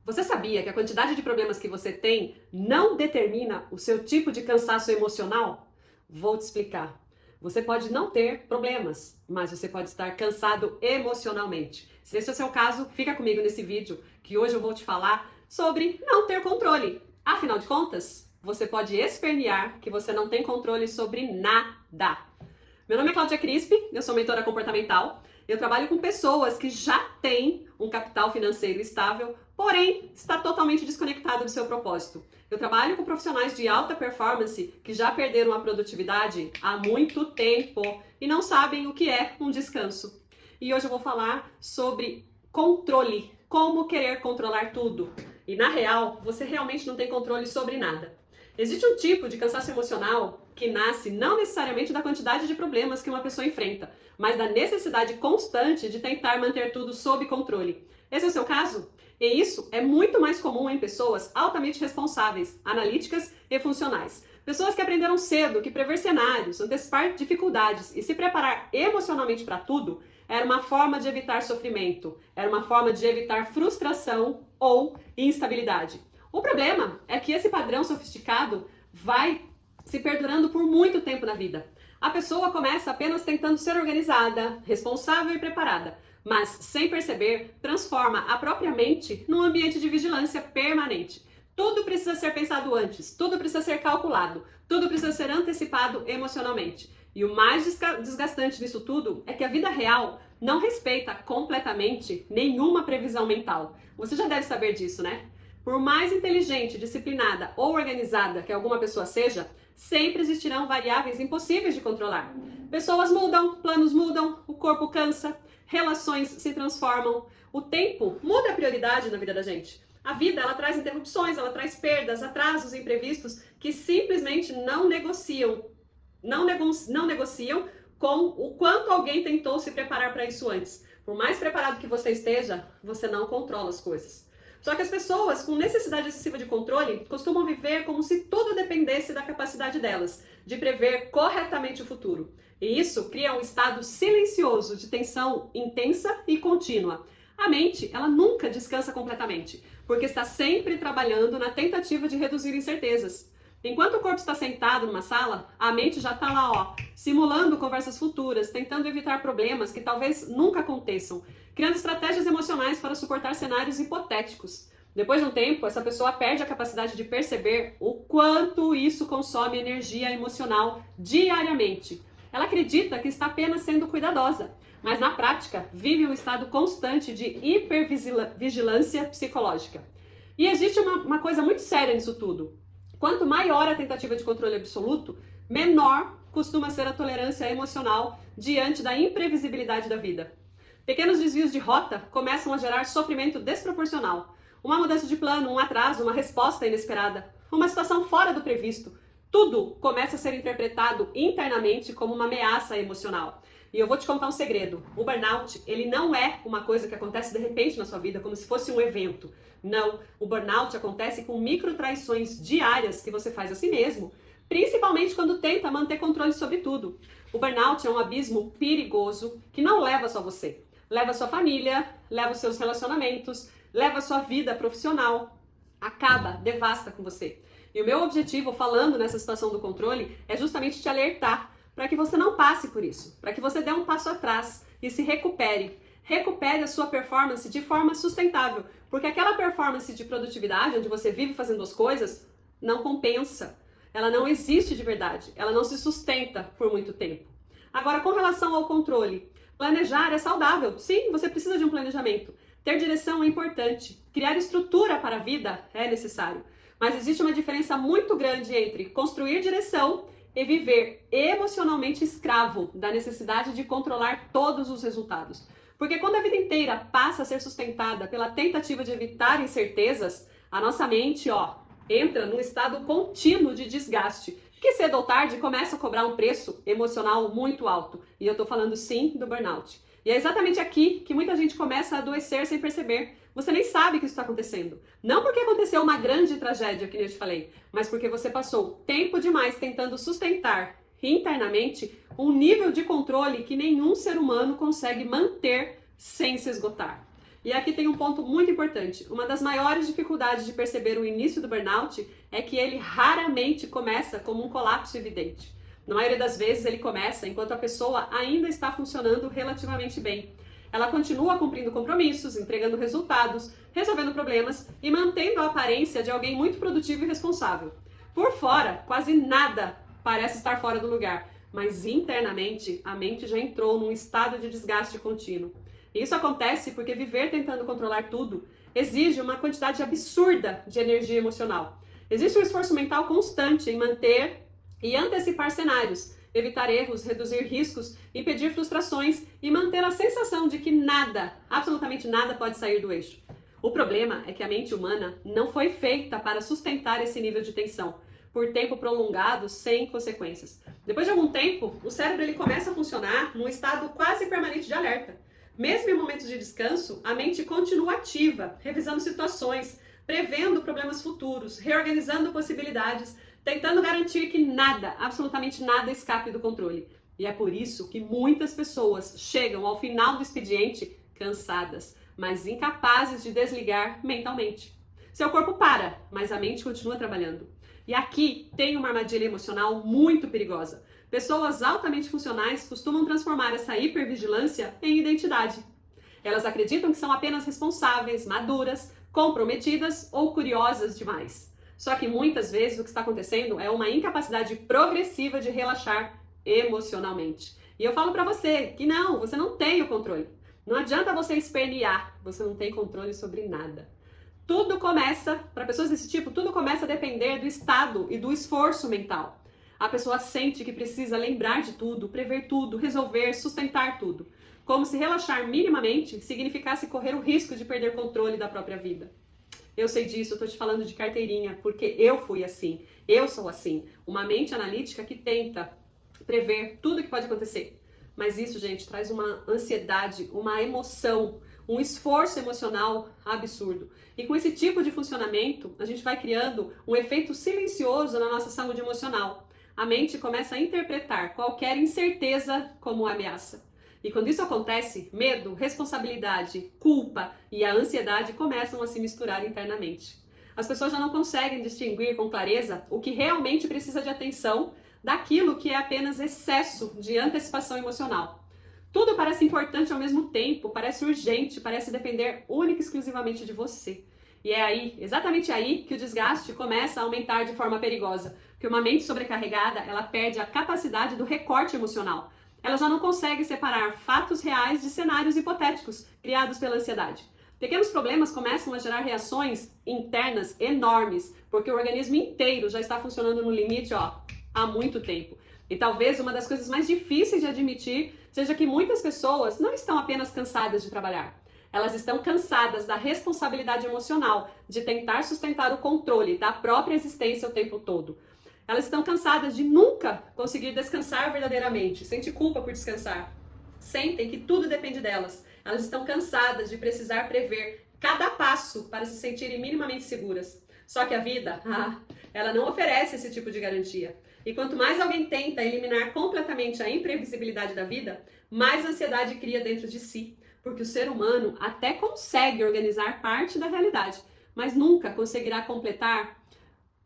Você sabia que a quantidade de problemas que você tem não determina o seu tipo de cansaço emocional? Vou te explicar. Você pode não ter problemas, mas você pode estar cansado emocionalmente. Se esse é o seu caso, fica comigo nesse vídeo, que hoje eu vou te falar sobre não ter controle. Afinal de contas, você pode espernear que você não tem controle sobre nada. Meu nome é Cláudia Crispi, eu sou mentora comportamental. Eu trabalho com pessoas que já têm um capital financeiro estável, porém está totalmente desconectado do seu propósito. Eu trabalho com profissionais de alta performance que já perderam a produtividade há muito tempo e não sabem o que é um descanso. E hoje eu vou falar sobre controle, como querer controlar tudo. E na real, você realmente não tem controle sobre nada. Existe um tipo de cansaço emocional que nasce não necessariamente da quantidade de problemas que uma pessoa enfrenta, mas da necessidade constante de tentar manter tudo sob controle. Esse é o seu caso? E isso é muito mais comum em pessoas altamente responsáveis, analíticas e funcionais. Pessoas que aprenderam cedo que prever cenários, antecipar dificuldades e se preparar emocionalmente para tudo era uma forma de evitar sofrimento, era uma forma de evitar frustração ou instabilidade. O problema é que esse padrão sofisticado vai se perdurando por muito tempo na vida. A pessoa começa apenas tentando ser organizada, responsável e preparada, mas sem perceber, transforma a própria mente num ambiente de vigilância permanente. Tudo precisa ser pensado antes, tudo precisa ser calculado, tudo precisa ser antecipado emocionalmente. E o mais desgastante disso tudo é que a vida real não respeita completamente nenhuma previsão mental. Você já deve saber disso, né? Por mais inteligente, disciplinada ou organizada que alguma pessoa seja, sempre existirão variáveis impossíveis de controlar. Pessoas mudam, planos mudam, o corpo cansa, relações se transformam, o tempo muda a prioridade na vida da gente. A vida, ela traz interrupções, ela traz perdas, atrasos imprevistos que simplesmente não negociam com o quanto alguém tentou se preparar para isso antes. Por mais preparado que você esteja, você não controla as coisas. Só que as pessoas com necessidade excessiva de controle costumam viver como se tudo dependesse da capacidade delas de prever corretamente o futuro. E isso cria um estado silencioso de tensão intensa e contínua. A mente, ela nunca descansa completamente, porque está sempre trabalhando na tentativa de reduzir incertezas. Enquanto o corpo está sentado numa sala, a mente já está lá, simulando conversas futuras, tentando evitar problemas que talvez nunca aconteçam, criando estratégias emocionais para suportar cenários hipotéticos. Depois de um tempo, essa pessoa perde a capacidade de perceber o quanto isso consome energia emocional diariamente. Ela acredita que está apenas sendo cuidadosa, mas na prática vive um estado constante de hipervigilância psicológica. E existe uma coisa muito séria nisso tudo. Quanto maior a tentativa de controle absoluto, menor costuma ser a tolerância emocional diante da imprevisibilidade da vida. Pequenos desvios de rota começam a gerar sofrimento desproporcional. Uma mudança de plano, um atraso, uma resposta inesperada, uma situação fora do previsto. Tudo começa a ser interpretado internamente como uma ameaça emocional. E eu vou te contar um segredo. O burnout, ele não é uma coisa que acontece de repente na sua vida, como se fosse um evento. Não, o burnout acontece com microtraições diárias que você faz a si mesmo, principalmente quando tenta manter controle sobre tudo. O burnout é um abismo perigoso que não leva só você. Leva a sua família, leva os seus relacionamentos, leva a sua vida profissional. Acaba, devasta com você. E o meu objetivo, falando nessa situação do controle, é justamente te alertar para que você não passe por isso, para que você dê um passo atrás e se recupere. Recupere a sua performance de forma sustentável, porque aquela performance de produtividade, onde você vive fazendo as coisas, não compensa. Ela não existe de verdade, ela não se sustenta por muito tempo. Agora, com relação ao controle, planejar é saudável. Sim, você precisa de um planejamento. Ter direção é importante. Criar estrutura para a vida é necessário. Mas existe uma diferença muito grande entre construir direção e viver emocionalmente escravo da necessidade de controlar todos os resultados. Porque quando a vida inteira passa a ser sustentada pela tentativa de evitar incertezas, a nossa mente, entra num estado contínuo de desgaste, que cedo ou tarde começa a cobrar um preço emocional muito alto. E eu tô falando sim do burnout. E é exatamente aqui que muita gente começa a adoecer sem perceber. Você nem sabe que isso está acontecendo. Não porque aconteceu uma grande tragédia, que eu te falei, mas porque você passou tempo demais tentando sustentar internamente um nível de controle que nenhum ser humano consegue manter sem se esgotar. E aqui tem um ponto muito importante. Uma das maiores dificuldades de perceber o início do burnout é que ele raramente começa como um colapso evidente. Na maioria das vezes ele começa enquanto a pessoa ainda está funcionando relativamente bem. Ela continua cumprindo compromissos, entregando resultados, resolvendo problemas e mantendo a aparência de alguém muito produtivo e responsável. Por fora, quase nada parece estar fora do lugar, mas internamente a mente já entrou num estado de desgaste contínuo. E isso acontece porque viver tentando controlar tudo exige uma quantidade absurda de energia emocional. Existe um esforço mental constante em manter e antecipar cenários, evitar erros, reduzir riscos, impedir frustrações e manter a sensação de que nada, absolutamente nada pode sair do eixo. O problema é que a mente humana não foi feita para sustentar esse nível de tensão por tempo prolongado sem consequências. Depois de algum tempo, o cérebro ele começa a funcionar num estado quase permanente de alerta. Mesmo em momentos de descanso, a mente continua ativa, revisando situações, prevendo problemas futuros, reorganizando possibilidades, tentando garantir que nada, absolutamente nada, escape do controle. E é por isso que muitas pessoas chegam ao final do expediente cansadas, mas incapazes de desligar mentalmente. Seu corpo para, mas a mente continua trabalhando. E aqui tem uma armadilha emocional muito perigosa. Pessoas altamente funcionais costumam transformar essa hipervigilância em identidade. Elas acreditam que são apenas responsáveis, maduras, comprometidas ou curiosas demais. Só que muitas vezes o que está acontecendo é uma incapacidade progressiva de relaxar emocionalmente. E eu falo pra você que não, você não tem o controle. Não adianta você espernear, você não tem controle sobre nada. Tudo começa, para pessoas desse tipo, tudo começa a depender do estado e do esforço mental. A pessoa sente que precisa lembrar de tudo, prever tudo, resolver, sustentar tudo. Como se relaxar minimamente significasse correr o risco de perder controle da própria vida. Eu sei disso, eu tô te falando de carteirinha, porque eu fui assim, eu sou assim. Uma mente analítica que tenta prever tudo que pode acontecer. Mas isso, gente, traz uma ansiedade, uma emoção, um esforço emocional absurdo. E com esse tipo de funcionamento, a gente vai criando um efeito silencioso na nossa saúde emocional. A mente começa a interpretar qualquer incerteza como ameaça. E quando isso acontece, medo, responsabilidade, culpa e a ansiedade começam a se misturar internamente. As pessoas já não conseguem distinguir com clareza o que realmente precisa de atenção daquilo que é apenas excesso de antecipação emocional. Tudo parece importante ao mesmo tempo, parece urgente, parece depender única e exclusivamente de você. E é aí, exatamente aí, que o desgaste começa a aumentar de forma perigosa. Porque uma mente sobrecarregada, ela perde a capacidade do recorte emocional. Ela já não consegue separar fatos reais de cenários hipotéticos criados pela ansiedade. Pequenos problemas começam a gerar reações internas enormes, porque o organismo inteiro já está funcionando no limite, há muito tempo. E talvez uma das coisas mais difíceis de admitir seja que muitas pessoas não estão apenas cansadas de trabalhar. Elas estão cansadas da responsabilidade emocional de tentar sustentar o controle da própria existência o tempo todo. Elas estão cansadas de nunca conseguir descansar verdadeiramente, sentem culpa por descansar, sentem que tudo depende delas. Elas estão cansadas de precisar prever cada passo para se sentirem minimamente seguras. Só que a vida, ela não oferece esse tipo de garantia. E quanto mais alguém tenta eliminar completamente a imprevisibilidade da vida, mais ansiedade cria dentro de si. Porque o ser humano até consegue organizar parte da realidade, mas nunca conseguirá completar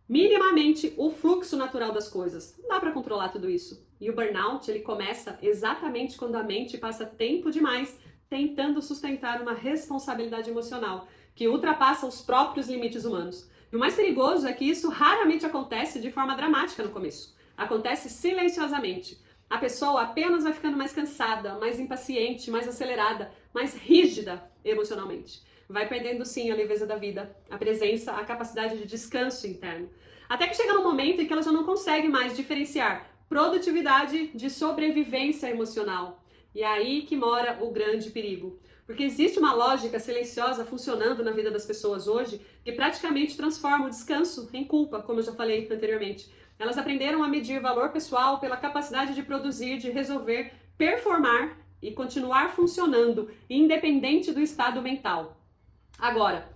minimamente o fluxo natural das coisas. Não dá para controlar tudo isso. E o burnout, ele começa exatamente quando a mente passa tempo demais tentando sustentar uma responsabilidade emocional que ultrapassa os próprios limites humanos. E o mais perigoso é que isso raramente acontece de forma dramática no começo. Acontece silenciosamente. A pessoa apenas vai ficando mais cansada, mais impaciente, mais acelerada, mais rígida emocionalmente. Vai perdendo sim a leveza da vida, a presença, a capacidade de descanso interno. Até que chega no momento em que ela já não consegue mais diferenciar produtividade de sobrevivência emocional. E é aí que mora o grande perigo. Porque existe uma lógica silenciosa funcionando na vida das pessoas hoje que praticamente transforma o descanso em culpa, como eu já falei anteriormente. Elas aprenderam a medir valor pessoal pela capacidade de produzir, de resolver, performar e continuar funcionando, independente do estado mental. Agora,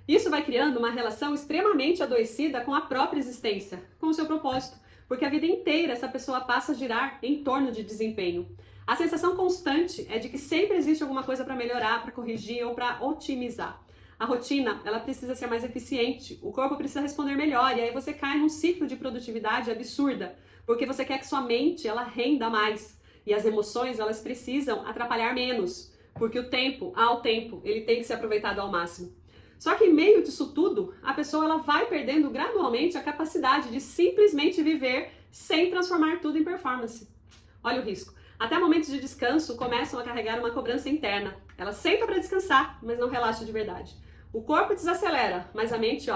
isso vai criando uma relação extremamente adoecida com a própria existência, com o seu propósito, porque a vida inteira essa pessoa passa a girar em torno de desempenho. A sensação constante é de que sempre existe alguma coisa para melhorar, para corrigir ou para otimizar. A rotina, ela precisa ser mais eficiente, o corpo precisa responder melhor, e aí você cai num ciclo de produtividade absurda, porque você quer que sua mente, ela renda mais, e as emoções, elas precisam atrapalhar menos, porque o tempo, ele tem que ser aproveitado ao máximo. Só que em meio disso tudo, a pessoa ela vai perdendo gradualmente a capacidade de simplesmente viver sem transformar tudo em performance. Olha o risco. Até momentos de descanso começam a carregar uma cobrança interna. Ela senta para descansar, mas não relaxa de verdade. O corpo desacelera, mas a mente,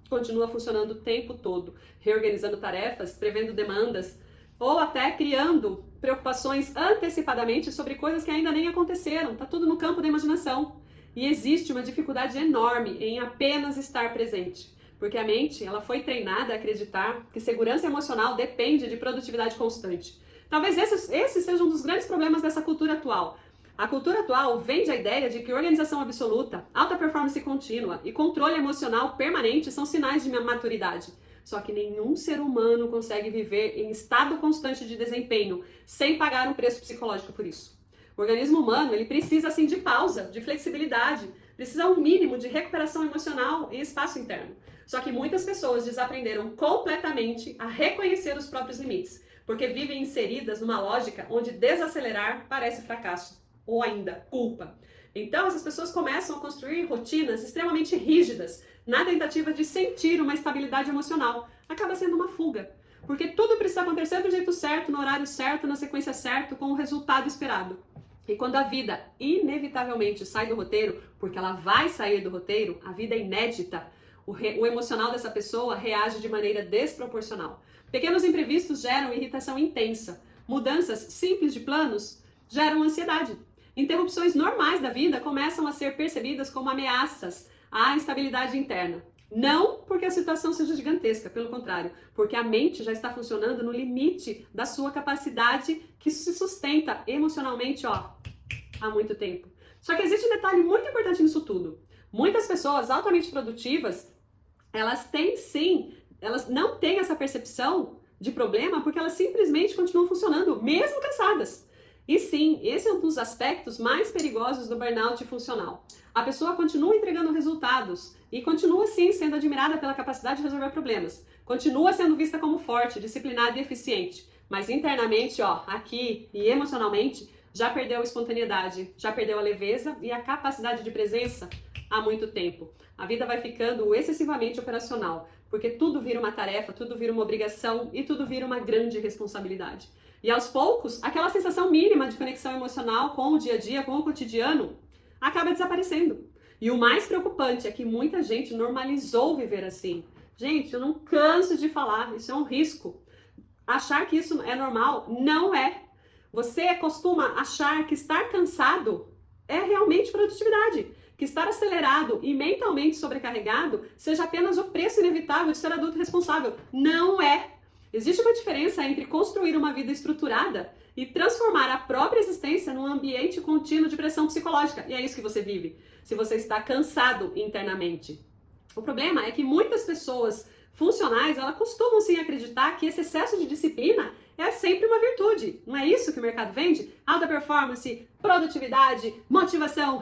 continua funcionando o tempo todo, reorganizando tarefas, prevendo demandas, ou até criando preocupações antecipadamente sobre coisas que ainda nem aconteceram. Tá tudo no campo da imaginação. E existe uma dificuldade enorme em apenas estar presente, porque a mente, ela foi treinada a acreditar que segurança emocional depende de produtividade constante. Talvez esse seja um dos grandes problemas dessa cultura atual. A cultura atual vende a ideia de que organização absoluta, alta performance contínua e controle emocional permanente são sinais de maturidade. Só que nenhum ser humano consegue viver em estado constante de desempenho sem pagar um preço psicológico por isso. O organismo humano, ele precisa assim de pausa, de flexibilidade, precisa um mínimo de recuperação emocional e espaço interno. Só que muitas pessoas desaprenderam completamente a reconhecer os próprios limites, porque vivem inseridas numa lógica onde desacelerar parece fracasso, ou ainda culpa. Então essas pessoas começam a construir rotinas extremamente rígidas, na tentativa de sentir uma estabilidade emocional. Acaba sendo uma fuga, porque tudo precisa acontecer do jeito certo, no horário certo, na sequência certa, com o resultado esperado. E quando a vida inevitavelmente sai do roteiro, porque ela vai sair do roteiro, a vida é inédita, o emocional dessa pessoa reage de maneira desproporcional. Pequenos imprevistos geram irritação intensa. Mudanças simples de planos geram ansiedade. Interrupções normais da vida começam a ser percebidas como ameaças à estabilidade interna. Não porque a situação seja gigantesca, pelo contrário, porque a mente já está funcionando no limite da sua capacidade que se sustenta emocionalmente, há muito tempo. Só que existe um detalhe muito importante nisso tudo. Muitas pessoas altamente produtivas, elas não têm essa percepção de problema porque elas simplesmente continuam funcionando, mesmo cansadas. E sim, esse é um dos aspectos mais perigosos do burnout funcional. A pessoa continua entregando resultados e continua sim sendo admirada pela capacidade de resolver problemas. Continua sendo vista como forte, disciplinada e eficiente. Mas internamente, aqui e emocionalmente, já perdeu a espontaneidade, já perdeu a leveza e a capacidade de presença há muito tempo. A vida vai ficando excessivamente operacional, porque tudo vira uma tarefa, tudo vira uma obrigação e tudo vira uma grande responsabilidade. E aos poucos, aquela sensação mínima de conexão emocional com o dia a dia, com o cotidiano, acaba desaparecendo. E o mais preocupante é que muita gente normalizou viver assim. Gente, eu não canso de falar, isso é um risco. Achar que isso é normal, não é. Você costuma achar que estar cansado é realmente produtividade. Que estar acelerado e mentalmente sobrecarregado seja apenas o preço inevitável de ser adulto responsável. Não é. Existe uma diferença entre construir uma vida estruturada e transformar a própria existência num ambiente contínuo de pressão psicológica. E é isso que você vive, se você está cansado internamente. O problema é que muitas pessoas funcionais, elas costumam sim acreditar que esse excesso de disciplina é sempre uma virtude. Não é isso que o mercado vende? Alta performance, produtividade, motivação.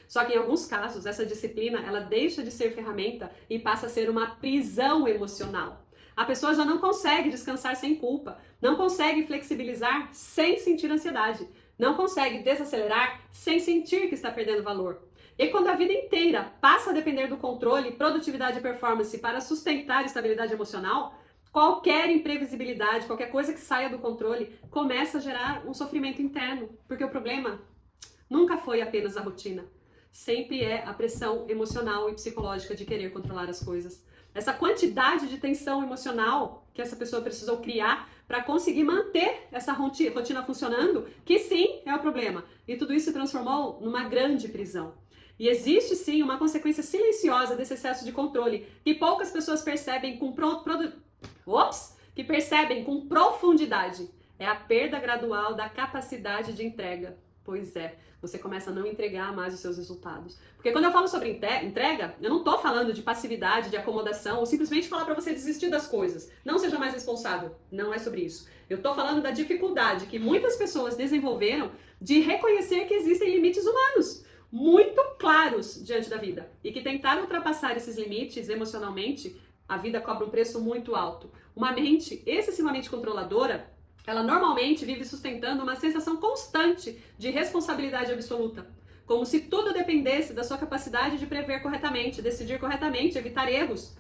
Só que em alguns casos, essa disciplina, ela deixa de ser ferramenta e passa a ser uma prisão emocional. A pessoa já não consegue descansar sem culpa, não consegue flexibilizar sem sentir ansiedade, não consegue desacelerar sem sentir que está perdendo valor. E quando a vida inteira passa a depender do controle, produtividade e performance para sustentar a estabilidade emocional, qualquer imprevisibilidade, qualquer coisa que saia do controle, começa a gerar um sofrimento interno, porque o problema nunca foi apenas a rotina, sempre é a pressão emocional e psicológica de querer controlar as coisas. Essa quantidade de tensão emocional que essa pessoa precisou criar para conseguir manter essa rotina funcionando, que sim é o problema. E tudo isso se transformou numa grande prisão. E existe sim uma consequência silenciosa desse excesso de controle que poucas pessoas percebem com profundidade. É a perda gradual da capacidade de entrega. Pois é, você começa a não entregar mais os seus resultados. Porque quando eu falo sobre entrega, eu não estou falando de passividade, de acomodação, ou simplesmente falar para você desistir das coisas. Não seja mais responsável. Não é sobre isso. Eu tô falando da dificuldade que muitas pessoas desenvolveram de reconhecer que existem limites humanos muito claros diante da vida e que tentaram ultrapassar esses limites emocionalmente, a vida cobra um preço muito alto. Uma mente excessivamente controladora, ela normalmente vive sustentando uma sensação constante de responsabilidade absoluta, como se tudo dependesse da sua capacidade de prever corretamente, decidir corretamente, evitar erros,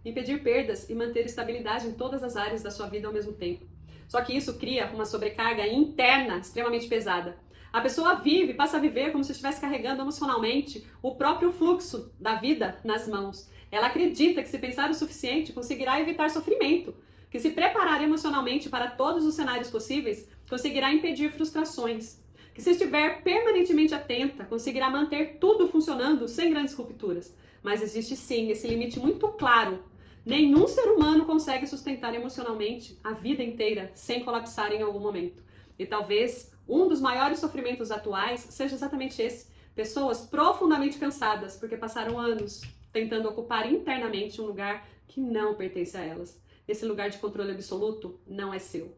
impedir perdas e manter estabilidade em todas as áreas da sua vida ao mesmo tempo. Só que isso cria uma sobrecarga interna extremamente pesada. A pessoa passa a viver como se estivesse carregando emocionalmente o próprio fluxo da vida nas mãos. Ela acredita que se pensar o suficiente conseguirá evitar sofrimento, que se preparar emocionalmente para todos os cenários possíveis conseguirá impedir frustrações, que se estiver permanentemente atenta conseguirá manter tudo funcionando sem grandes rupturas. Mas existe sim esse limite muito claro. Nenhum ser humano consegue sustentar emocionalmente a vida inteira sem colapsar em algum momento. E talvez um dos maiores sofrimentos atuais seja exatamente esse. Pessoas profundamente cansadas porque passaram anos tentando ocupar internamente um lugar que não pertence a elas. Esse lugar de controle absoluto não é seu.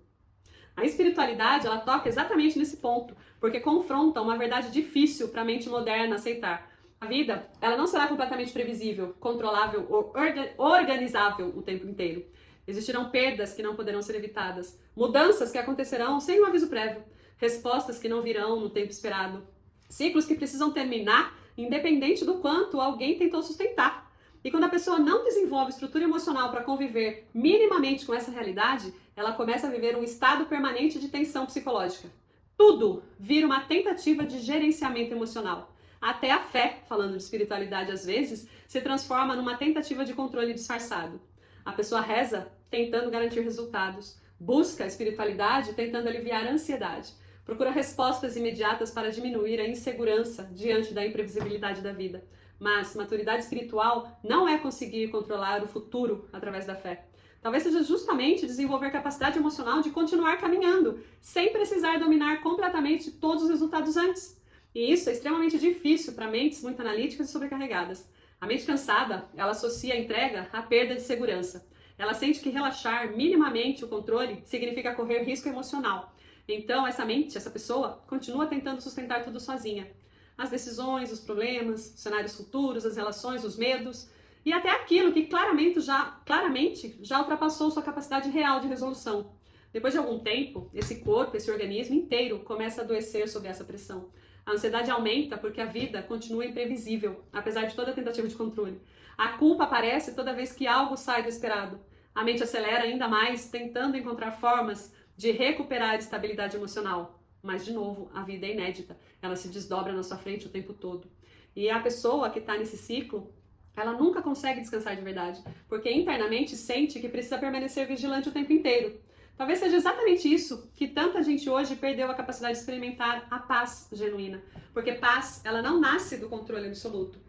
A espiritualidade, ela toca exatamente nesse ponto, porque confronta uma verdade difícil para a mente moderna aceitar. A vida, ela não será completamente previsível, controlável ou organizável o tempo inteiro. Existirão perdas que não poderão ser evitadas, mudanças que acontecerão sem um aviso prévio, respostas que não virão no tempo esperado, ciclos que precisam terminar independente do quanto alguém tentou sustentar. E quando a pessoa não desenvolve estrutura emocional para conviver minimamente com essa realidade, ela começa a viver um estado permanente de tensão psicológica. Tudo vira uma tentativa de gerenciamento emocional. Até a fé, falando de espiritualidade às vezes, se transforma numa tentativa de controle disfarçado. A pessoa reza tentando garantir resultados, busca a espiritualidade tentando aliviar a ansiedade, procura respostas imediatas para diminuir a insegurança diante da imprevisibilidade da vida. Mas maturidade espiritual não é conseguir controlar o futuro através da fé. Talvez seja justamente desenvolver capacidade emocional de continuar caminhando, sem precisar dominar completamente todos os resultados antes. E isso é extremamente difícil para mentes muito analíticas e sobrecarregadas. A mente cansada, ela associa a entrega à perda de segurança. Ela sente que relaxar minimamente o controle significa correr risco emocional. Então, essa pessoa, continua tentando sustentar tudo sozinha. As decisões, os problemas, os cenários futuros, as relações, os medos e até aquilo que claramente já ultrapassou sua capacidade real de resolução. Depois de algum tempo, esse corpo, esse organismo inteiro começa a adoecer sob essa pressão. A ansiedade aumenta porque a vida continua imprevisível, apesar de toda a tentativa de controle. A culpa aparece toda vez que algo sai do esperado. A mente acelera ainda mais, tentando encontrar formas de recuperar a estabilidade emocional. Mas, de novo, a vida é inédita. Ela se desdobra na sua frente o tempo todo. E a pessoa que está nesse ciclo, ela nunca consegue descansar de verdade, porque internamente sente que precisa permanecer vigilante o tempo inteiro. Talvez seja exatamente isso que tanta gente hoje perdeu a capacidade de experimentar a paz genuína. Porque paz, ela não nasce do controle absoluto.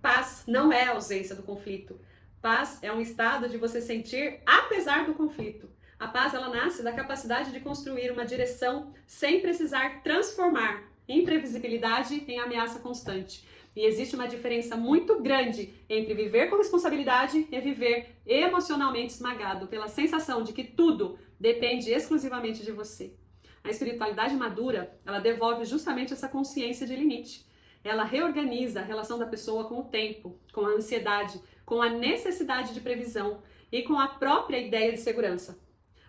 Paz não é a ausência do conflito. Paz é um estado de você sentir apesar do conflito. A paz, ela nasce da capacidade de construir uma direção sem precisar transformar imprevisibilidade em ameaça constante. E existe uma diferença muito grande entre viver com responsabilidade e viver emocionalmente esmagado pela sensação de que tudo depende exclusivamente de você. A espiritualidade madura, ela devolve justamente essa consciência de limite. Ela reorganiza a relação da pessoa com o tempo, com a ansiedade, com a necessidade de previsão e com a própria ideia de segurança.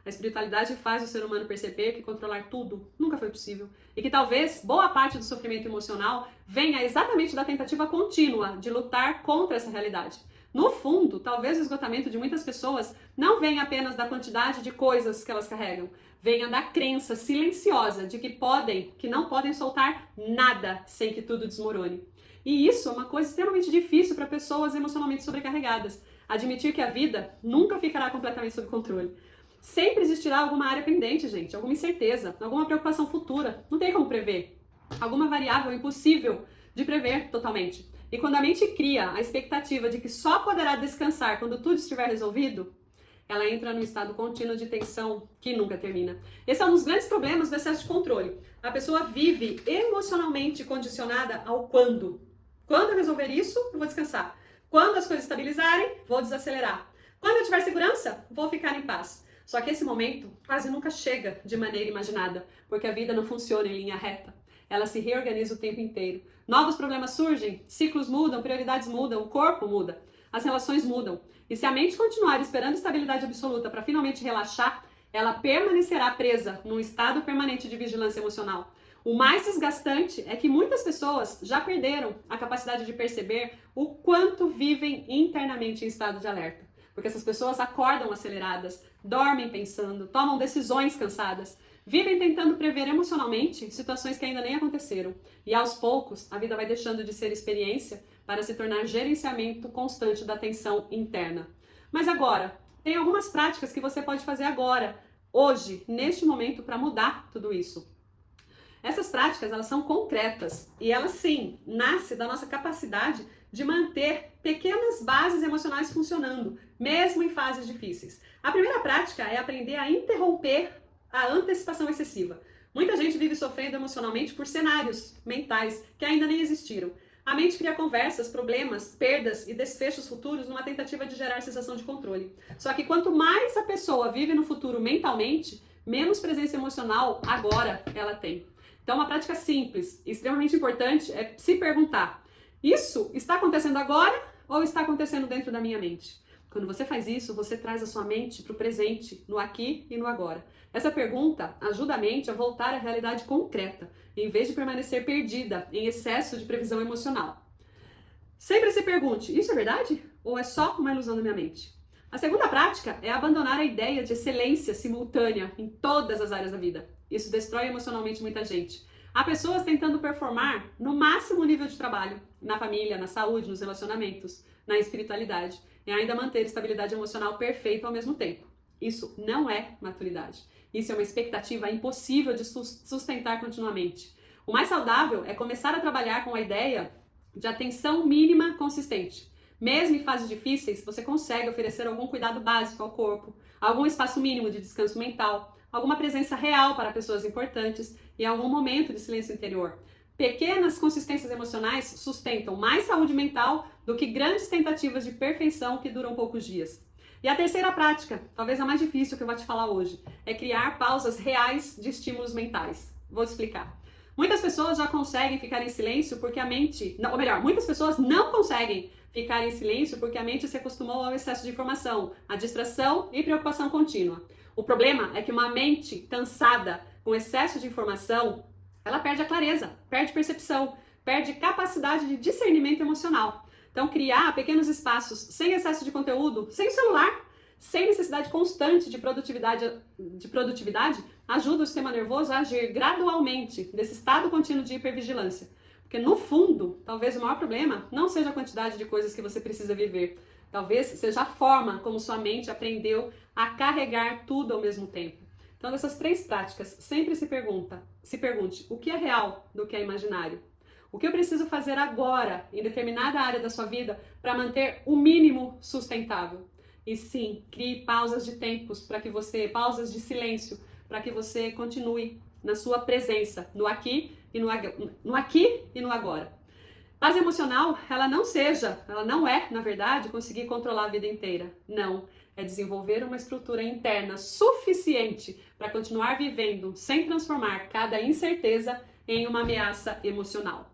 A espiritualidade faz o ser humano perceber que controlar tudo nunca foi possível e que talvez boa parte do sofrimento emocional venha exatamente da tentativa contínua de lutar contra essa realidade. No fundo, talvez o esgotamento de muitas pessoas não venha apenas da quantidade de coisas que elas carregam, venha da crença silenciosa de que não podem soltar nada sem que tudo desmorone. E isso é uma coisa extremamente difícil para pessoas emocionalmente sobrecarregadas. Admitir que a vida nunca ficará completamente sob controle. Sempre existirá alguma área pendente, gente, alguma incerteza, alguma preocupação futura. Não tem como prever. Alguma variável impossível de prever totalmente. E quando a mente cria a expectativa de que só poderá descansar quando tudo estiver resolvido, ela entra num estado contínuo de tensão que nunca termina. Esse é um dos grandes problemas do excesso de controle. A pessoa vive emocionalmente condicionada ao quando. Quando eu resolver isso, eu vou descansar. Quando as coisas estabilizarem, vou desacelerar. Quando eu tiver segurança, vou ficar em paz. Só que esse momento quase nunca chega de maneira imaginada, porque a vida não funciona em linha reta. Ela se reorganiza o tempo inteiro. Novos problemas surgem, ciclos mudam, prioridades mudam, o corpo muda, as relações mudam. E se a mente continuar esperando estabilidade absoluta para finalmente relaxar, ela permanecerá presa num estado permanente de vigilância emocional. O mais desgastante é que muitas pessoas já perderam a capacidade de perceber o quanto vivem internamente em estado de alerta. Porque essas pessoas acordam aceleradas, dormem pensando, tomam decisões cansadas, vivem tentando prever emocionalmente situações que ainda nem aconteceram. E aos poucos, a vida vai deixando de ser experiência para se tornar gerenciamento constante da tensão interna. Mas agora, tem algumas práticas que você pode fazer agora, hoje, neste momento, para mudar tudo isso. Essas práticas, elas são concretas e elas sim, nascem da nossa capacidade de manter pequenas bases emocionais funcionando, mesmo em fases difíceis. A primeira prática é aprender a interromper a antecipação excessiva. Muita gente vive sofrendo emocionalmente por cenários mentais que ainda nem existiram. A mente cria conversas, problemas, perdas e desfechos futuros numa tentativa de gerar sensação de controle. Só que quanto mais a pessoa vive no futuro mentalmente, menos presença emocional agora ela tem. Então, uma prática simples e extremamente importante é se perguntar: isso está acontecendo agora ou está acontecendo dentro da minha mente? Quando você faz isso, você traz a sua mente para o presente, no aqui e no agora. Essa pergunta ajuda a mente a voltar à realidade concreta, em vez de permanecer perdida em excesso de previsão emocional. Sempre se pergunte: isso é verdade? Ou é só uma ilusão da minha mente? A segunda prática é abandonar a ideia de excelência simultânea em todas as áreas da vida. Isso destrói emocionalmente muita gente. Há pessoas tentando performar no máximo nível de trabalho, na família, na saúde, nos relacionamentos, na espiritualidade, e ainda manter estabilidade emocional perfeita ao mesmo tempo. Isso não é maturidade. Isso é uma expectativa impossível de sustentar continuamente. O mais saudável é começar a trabalhar com a ideia de atenção mínima consistente. Mesmo em fases difíceis, você consegue oferecer algum cuidado básico ao corpo, algum espaço mínimo de descanso mental, alguma presença real para pessoas importantes e algum momento de silêncio interior. Pequenas consistências emocionais sustentam mais saúde mental do que grandes tentativas de perfeição que duram poucos dias. E a terceira prática, talvez a mais difícil que eu vou te falar hoje, é criar pausas reais de estímulos mentais. Vou te explicar. Muitas pessoas já conseguem ficar em silêncio porque a mente... Não, ou melhor, muitas pessoas não conseguem ficar em silêncio porque a mente se acostumou ao excesso de informação, à distração e preocupação contínua. O problema é que uma mente cansada, com excesso de informação, ela perde a clareza, perde percepção, perde capacidade de discernimento emocional. Então, criar pequenos espaços sem excesso de conteúdo, sem o celular, sem necessidade constante de produtividade, ajuda o sistema nervoso a agir gradualmente desse estado contínuo de hipervigilância. Porque, no fundo, talvez o maior problema não seja a quantidade de coisas que você precisa viver. Talvez seja a forma como sua mente aprendeu a carregar tudo ao mesmo tempo. Então, dessas três práticas, sempre se pergunte o que é real do que é imaginário. O que eu preciso fazer agora, em determinada área da sua vida, para manter o mínimo sustentável? E sim, crie pausas de tempos pausas de silêncio, para que você continue na sua presença, no aqui e no agora. Paz emocional, ela não é, na verdade, conseguir controlar a vida inteira. Não, é desenvolver uma estrutura interna suficiente para continuar vivendo sem transformar cada incerteza em uma ameaça emocional.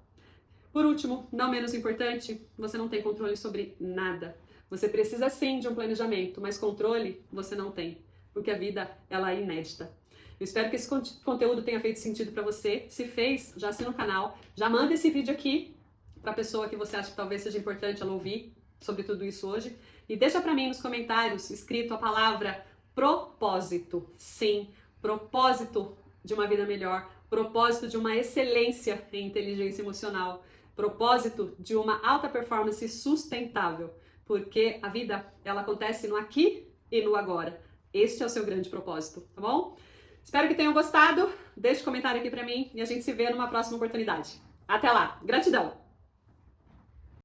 Por último, não menos importante, você não tem controle sobre nada. Você precisa sim de um planejamento, mas controle você não tem, porque a vida ela é inédita. Eu espero que esse conteúdo tenha feito sentido para você. Se fez, já assina o canal, já manda esse vídeo aqui para a pessoa que você acha que talvez seja importante ela ouvir sobre tudo isso hoje. E deixa para mim nos comentários escrito a palavra propósito. Sim, propósito de uma vida melhor, propósito de uma excelência em inteligência emocional, propósito de uma alta performance sustentável, porque a vida ela acontece no aqui e no agora. Este é o seu grande propósito, tá bom? Espero que tenham gostado. Deixe um comentário aqui para mim e a gente se vê numa próxima oportunidade. Até lá. Gratidão!